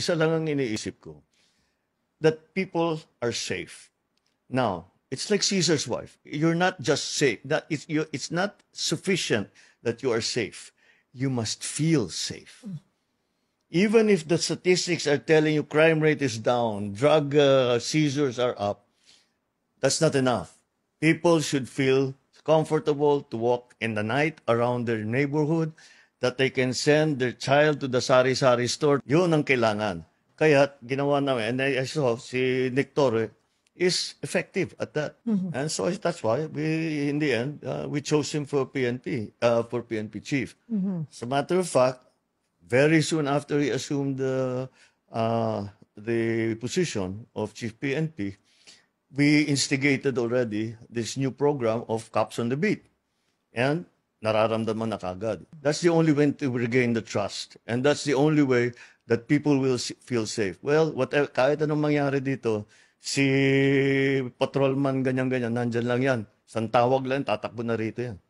isa lang ang iniisip ko, that people are safe. Now, it's like Caesar's wife. You're not just safe. It's not sufficient that you are safe. You must feel safe. Even if the statistics are telling you crime rate is down, drug seizures are up, that's not enough. People should feel comfortable to walk in the night around their neighborhood, that they can send their child to the sari-sari store. Yun ang kailangan. Kaya ginawa namin, and I saw si Nick Torre is effective at that. And so that's why we, in the end, we chose him for PNP chief. As a matter of fact, very soon after he assumed the position of chief PNP, we instigated already this new program of cops on the beat. And nararamdaman na kagad. That's the only way to regain the trust. And that's the only way that people will feel safe. Well, whatever, kahit anong mangyari dito, si patrolman ganyan-ganyan, nandyan lang yan. Isang tawag lang, tatakbo na rito yan.